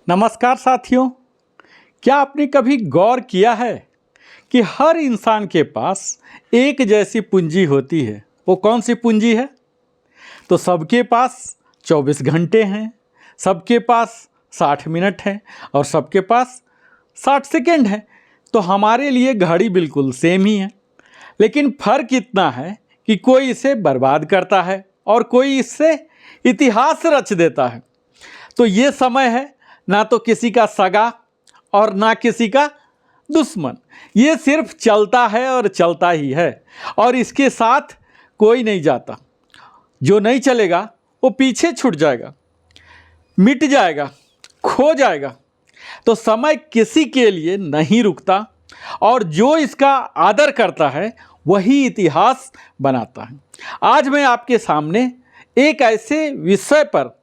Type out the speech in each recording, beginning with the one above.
नमस्कार साथियों। क्या आपने कभी गौर किया है कि हर इंसान के पास एक जैसी पूंजी होती है? वो कौन सी पूंजी है? तो सबके पास 24 घंटे हैं, सबके पास 60 मिनट हैं और सबके पास 60 सेकेंड हैं। तो हमारे लिए घड़ी बिल्कुल सेम ही है, लेकिन फ़र्क इतना है कि कोई इसे बर्बाद करता है और कोई इससे इतिहास रच देता है। तो ये समय है ना तो किसी का सगा और ना किसी का दुश्मन। ये सिर्फ चलता है और चलता ही है, और इसके साथ कोई नहीं जाता। जो नहीं चलेगा वो पीछे छूट जाएगा, मिट जाएगा, खो जाएगा। तो समय किसी के लिए नहीं रुकता, और जो इसका आदर करता है वही इतिहास बनाता है। आज मैं आपके सामने एक ऐसे विषय पर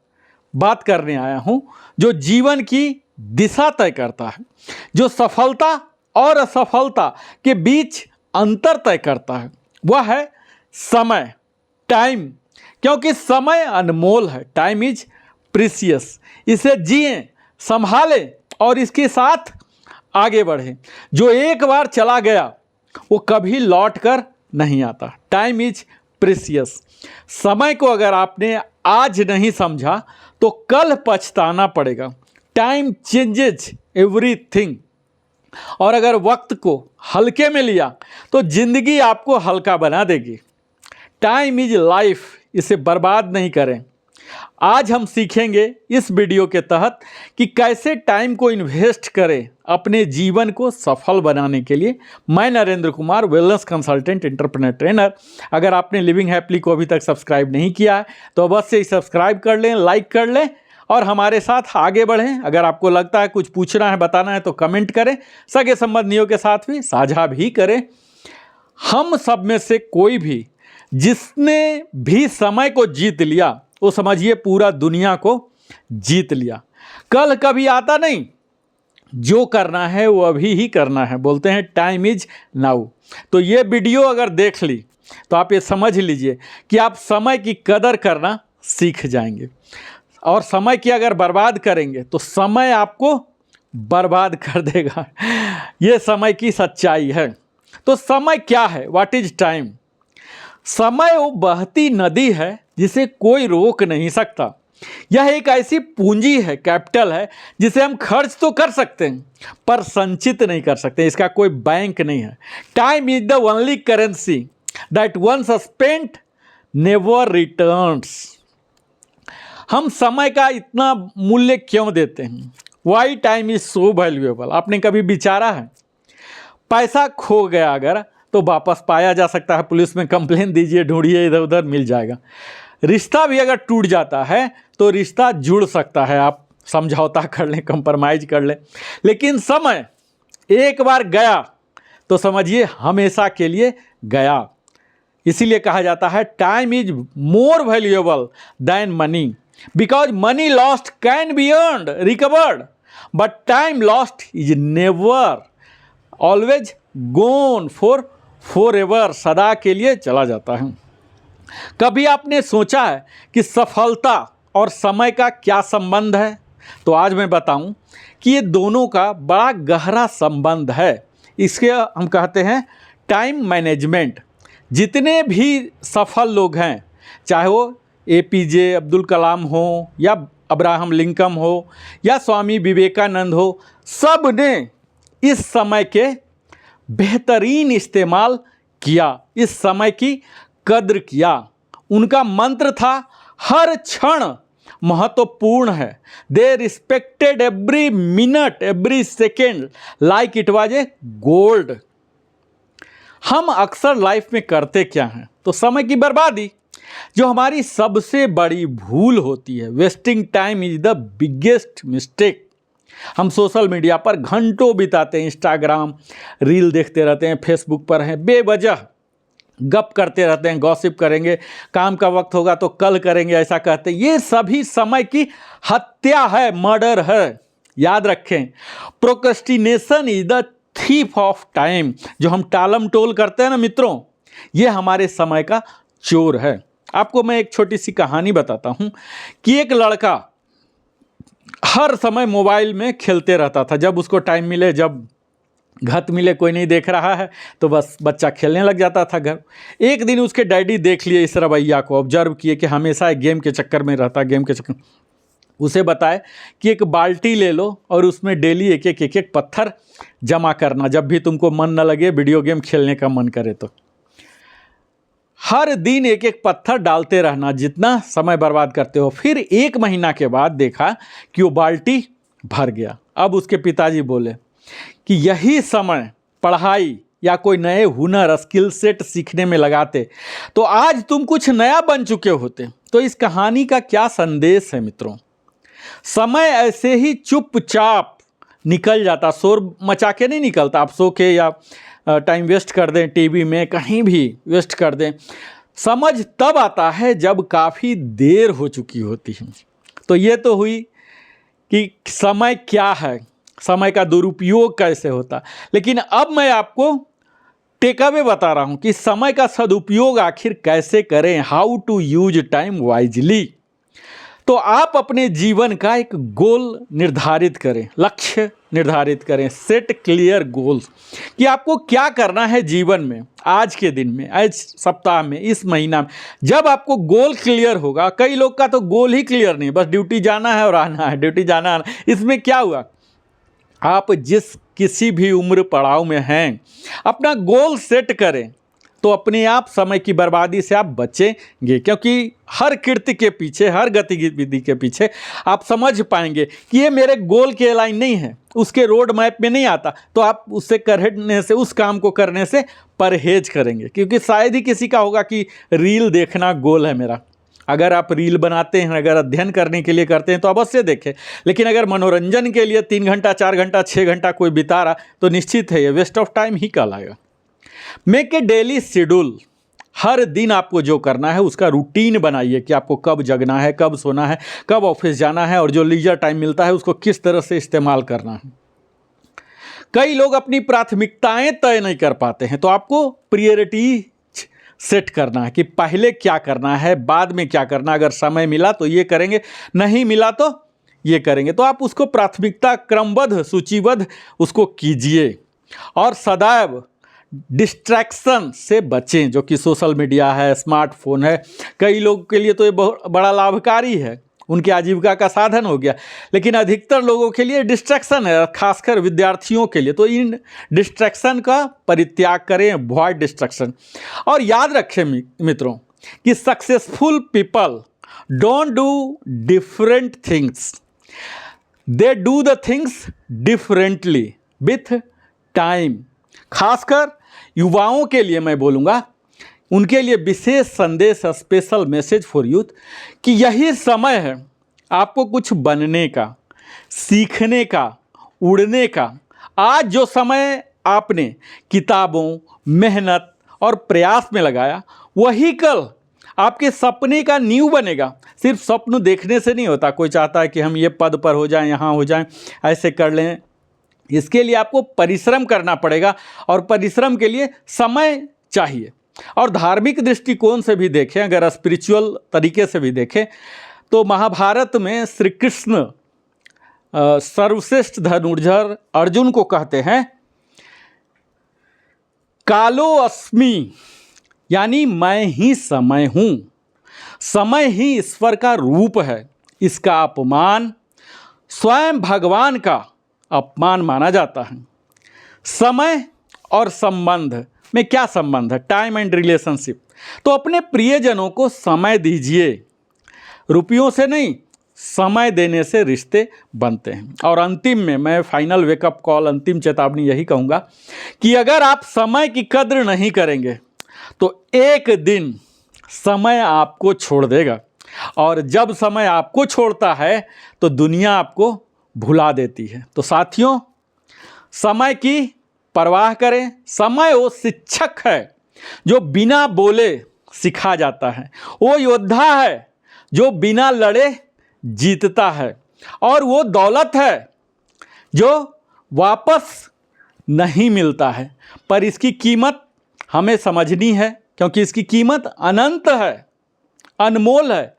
बात करने आया हूं जो जीवन की दिशा तय करता है, जो सफलता और असफलता के बीच अंतर तय करता है। वह है समय, टाइम। क्योंकि समय अनमोल है, टाइम इज प्रीशियस। इसे जिएं, संभालें और इसके साथ आगे बढ़ें। जो एक बार चला गया वो कभी लौट कर नहीं आता। Time is precious. समय को अगर आपने आज नहीं समझा तो कल पछताना पड़ेगा। Time changes everything. और अगर वक्त को हल्के में लिया तो जिंदगी आपको हल्का बना देगी। टाइम इज लाइफ, इसे बर्बाद नहीं करें। आज हम सीखेंगे इस वीडियो के तहत कि कैसे टाइम को इन्वेस्ट करें अपने जीवन को सफल बनाने के लिए। मैं Narendra Kumar, wellness consultant, entrepreneur trainer. अगर आपने लिविंग हैप्पीली को अभी तक सब्सक्राइब नहीं किया है तो अवश्य ही सब्सक्राइब कर लें, लाइक कर लें और हमारे साथ आगे बढ़ें। अगर आपको लगता है कुछ पूछना है, बताना है तो कमेंट करें। सगे संबंधियों के साथ भी साझा भी करें। हम सब में से कोई भी जिसने भी समय को जीत लिया वो समझिए पूरा दुनिया को जीत लिया। कल कभी आता नहीं, जो करना है वो अभी ही करना है। बोलते हैं टाइम इज नाउ। तो ये वीडियो अगर देख ली तो आप ये समझ लीजिए कि आप समय की कदर करना सीख जाएंगे, और समय की अगर बर्बाद करेंगे तो समय आपको बर्बाद कर देगा। ये समय की सच्चाई है। तो समय क्या है? What is time? समय वो बहती नदी है जिसे कोई रोक नहीं सकता। यह एक ऐसी पूंजी है, कैपिटल है, जिसे हम खर्च तो कर सकते हैं पर संचित नहीं कर सकते। इसका कोई बैंक नहीं है। Time is the only currency that once spent never returns. हम समय का इतना मूल्य क्यों देते हैं? Why time is so valuable? आपने कभी विचारा है? पैसा खो गया अगर तो वापस पाया जा सकता है। पुलिस में कंप्लेन दीजिए, ढूंढिए, इधर उधर मिल जाएगा। रिश्ता भी अगर टूट जाता है तो रिश्ता जुड़ सकता है, आप समझौता कर लें, कंप्रोमाइज कर लें। लेकिन समय एक बार गया तो समझिए हमेशा के लिए गया। इसीलिए कहा जाता है time is more valuable than money, because money lost can be earned, recovered, but time lost is never, always gone forever, सदा के लिए चला जाता है। कभी आपने सोचा है कि सफलता और समय का क्या संबंध है? तो आज मैं बताऊं कि ये दोनों का बड़ा गहरा संबंध है। इसके हम कहते हैं टाइम मैनेजमेंट। जितने भी सफल लोग हैं, चाहे वो APJ अब्दुल कलाम हो या अब्राहम लिंकन हो या स्वामी विवेकानंद हो, सब ने इस समय के बेहतरीन इस्तेमाल किया, इस समय की कद्र किया। उनका मंत्र था हर क्षण महत्वपूर्ण है। दे respected every minute, every second like it was a gold. हम अक्सर लाइफ में करते क्या हैं? तो समय की बर्बादी, जो हमारी सबसे बड़ी भूल होती है। Wasting time is the biggest mistake. हम सोशल मीडिया पर घंटों बिताते हैं, इंस्टाग्राम रील देखते रहते हैं, फेसबुक पर हैं, बेवजह गप करते रहते हैं, गॉसिप करेंगे, काम का वक्त होगा तो कल करेंगे, ऐसा कहते हैं। ये सभी समय की हत्या है, मर्डर है। याद रखें, procrastination is the thief of time. जो हम टालम टोल करते हैं ना मित्रों, ये हमारे समय का चोर है। आपको मैं एक छोटी सी कहानी बताता हूँ कि एक लड़का हर समय मोबाइल में खेलते रहता था। जब उसको टाइम मिले, जब घत मिले, कोई नहीं देख रहा है तो बस बच्चा खेलने लग जाता था घर। एक दिन उसके डैडी देख लिए इस रवैया को, ऑब्जर्व किए कि हमेशा गेम के चक्कर में रहता, गेम के चक्कर। उसे बताए कि एक बाल्टी ले लो और उसमें डेली एक एक पत्थर जमा करना, जब भी तुमको मन न लगे, वीडियो गेम खेलने का मन करे तो हर दिन एक एक पत्थर डालते रहना, जितना समय बर्बाद करते हो। फिर 1 महीना के बाद देखा कि वो बाल्टी भर गया। अब उसके पिताजी बोले कि यही समय पढ़ाई या कोई नए हुनर, स्किल सेट सीखने में लगाते तो आज तुम कुछ नया बन चुके होते। तो इस कहानी का क्या संदेश है मित्रों? समय ऐसे ही चुपचाप निकल जाता, शोर मचा के नहीं निकलता। आप सो के या टाइम वेस्ट कर दें, टीवी में कहीं भी वेस्ट कर दें, समझ तब आता है जब काफ़ी देर हो चुकी होती है। तो ये तो हुई कि समय क्या है, समय का दुरुपयोग कैसे होता। लेकिन अब मैं आपको टेक अवे बता रहा हूँ कि समय का सदुपयोग आखिर कैसे करें, how to use time wisely. तो आप अपने जीवन का एक गोल निर्धारित करें, लक्ष्य निर्धारित करें, सेट क्लियर गोल्स कि आपको क्या करना है जीवन में, आज के दिन में, आज सप्ताह में, इस महीना में। जब आपको गोल क्लियर होगा, कई लोग का तो गोल ही क्लियर नहीं, बस ड्यूटी जाना है और आना है, ड्यूटी जाना आना। इसमें क्या हुआ? आप जिस किसी भी उम्र पड़ाव में हैं, अपना गोल सेट करें तो अपने आप समय की बर्बादी से आप बचेंगे। क्योंकि हर कृत्य के पीछे, हर गतिविधि के पीछे आप समझ पाएंगे कि ये मेरे गोल के लाइन नहीं है, उसके रोड मैप में नहीं आता, तो आप उससे करने से, उस काम को करने से परहेज करेंगे। क्योंकि शायद ही किसी का होगा कि रील देखना गोल है मेरा। अगर आप रील बनाते हैं, अगर अध्ययन करने के लिए करते हैं तो अवश्य देखें, लेकिन अगर मनोरंजन के लिए 3 घंटा, 4 घंटा, 6 घंटा कोई बिता रहा तो निश्चित है ये वेस्ट ऑफ टाइम ही कहलाएगा। Make a daily schedule. हर दिन आपको जो करना है उसका रूटीन बनाइए कि आपको कब जगना है, कब सोना है, कब ऑफिस जाना है, और जो लीजर टाइम मिलता है उसको किस तरह से इस्तेमाल करना है। कई लोग अपनी प्राथमिकताएं तय नहीं कर पाते हैं, तो आपको प्रायोरिटी सेट करना है कि पहले क्या करना है, बाद में क्या करना। अगर समय मिला तो ये करेंगे, नहीं मिला तो ये करेंगे। तो आप उसको प्राथमिकता क्रमबद्ध, सूचीबद्ध उसको कीजिए। और सदैव डिस्ट्रैक्शन से बचें, जो कि सोशल मीडिया है, स्मार्टफोन है। कई लोगों के लिए तो ये बहुत बड़ा लाभकारी है, उनकी आजीविका का साधन हो गया, लेकिन अधिकतर लोगों के लिए डिस्ट्रैक्शन है, खासकर विद्यार्थियों के लिए। तो इन डिस्ट्रैक्शन का परित्याग करें, अवॉइड डिस्ट्रैक्शन। और याद रखें मित्रों कि successful people don't do different things, they do the things differently with time. खासकर युवाओं के लिए मैं बोलूँगा, उनके लिए विशेष संदेश, स्पेशल मैसेज फॉर यूथ, कि यही समय है आपको कुछ बनने का, सीखने का, उड़ने का। आज जो समय आपने किताबों, मेहनत और प्रयास में लगाया, वही कल आपके सपने का नींव बनेगा। सिर्फ स्वप्न देखने से नहीं होता। कोई चाहता है कि हम ये पद पर हो जाएं, यहाँ हो जाएं, ऐसे कर लें। इसके लिए आपको परिश्रम करना पड़ेगा, और परिश्रम के लिए समय चाहिए। और धार्मिक दृष्टिकोण से भी देखें, अगर स्पिरिचुअल तरीके से भी देखें, तो महाभारत में श्री कृष्ण सर्वश्रेष्ठ धनुर्धर अर्जुन को कहते हैं, कालो अस्मि, यानी मैं ही समय हूँ। समय ही ईश्वर का रूप है। इसका अपमान स्वयं भगवान का अपमान माना जाता है। समय और संबंध में क्या संबंध है? Time and relationship. तो अपने प्रियजनों को समय दीजिए, रुपयों से नहीं, समय देने से रिश्ते बनते हैं। और अंतिम में मैं फाइनल वेकअप कॉल, अंतिम चेतावनी यही कहूँगा कि अगर आप समय की कद्र नहीं करेंगे तो एक दिन समय आपको छोड़ देगा, और जब समय आपको छोड़ता है तो दुनिया आपको भुला देती है। तो साथियों, समय की परवाह करें। समय वो शिक्षक है जो बिना बोले सिखा जाता है, वो योद्धा है जो बिना लड़े जीतता है, और वो दौलत है जो वापस नहीं मिलता है। पर इसकी कीमत हमें समझनी है, क्योंकि इसकी कीमत अनंत है, अनमोल है।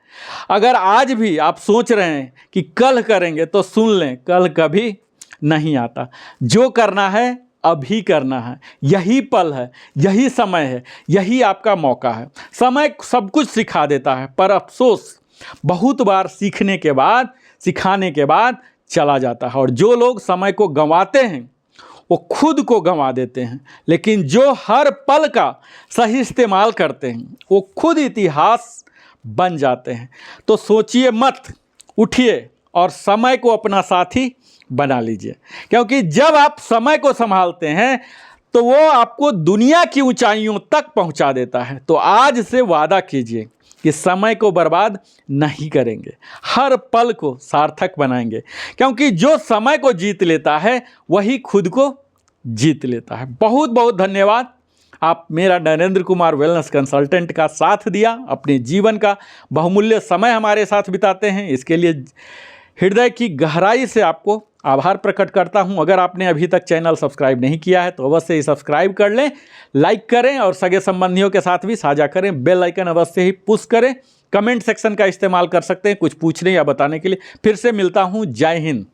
अगर आज भी आप सोच रहे हैं कि कल करेंगे, तो सुन लें, कल कभी नहीं आता। जो करना है अभी करना है, यही पल है, यही समय है, यही आपका मौका है। समय सब कुछ सिखा देता है, पर अफसोस बहुत बार सीखने के बाद, सिखाने के बाद चला जाता है। और जो लोग समय को गंवाते हैं वो खुद को गंवा देते हैं, लेकिन जो हर पल का सही इस्तेमाल करते हैं वो खुद इतिहास बन जाते हैं। तो सोचिए मत, उठिए और समय को अपना साथी बना लीजिए, क्योंकि जब आप समय को संभालते हैं तो वो आपको दुनिया की ऊंचाइयों तक पहुंचा देता है। तो आज से वादा कीजिए कि समय को बर्बाद नहीं करेंगे, हर पल को सार्थक बनाएंगे, क्योंकि जो समय को जीत लेता है वही खुद को जीत लेता है। बहुत बहुत धन्यवाद। आप मेरा नरेंद्र कुमार वेलनेस कंसल्टेंट का साथ दिया, अपने जीवन का बहुमूल्य समय हमारे साथ बिताते हैं, इसके लिए हृदय की गहराई से आपको आभार प्रकट करता हूं। अगर आपने अभी तक चैनल सब्सक्राइब नहीं किया है तो अवश्य ही सब्सक्राइब कर लें, लाइक करें और सगे संबंधियों के साथ भी साझा करें। बेल आइकन अवश्य ही पुश करें। कमेंट सेक्शन का इस्तेमाल कर सकते हैं कुछ पूछने या बताने के लिए। फिर से मिलता हूं। जय हिंद।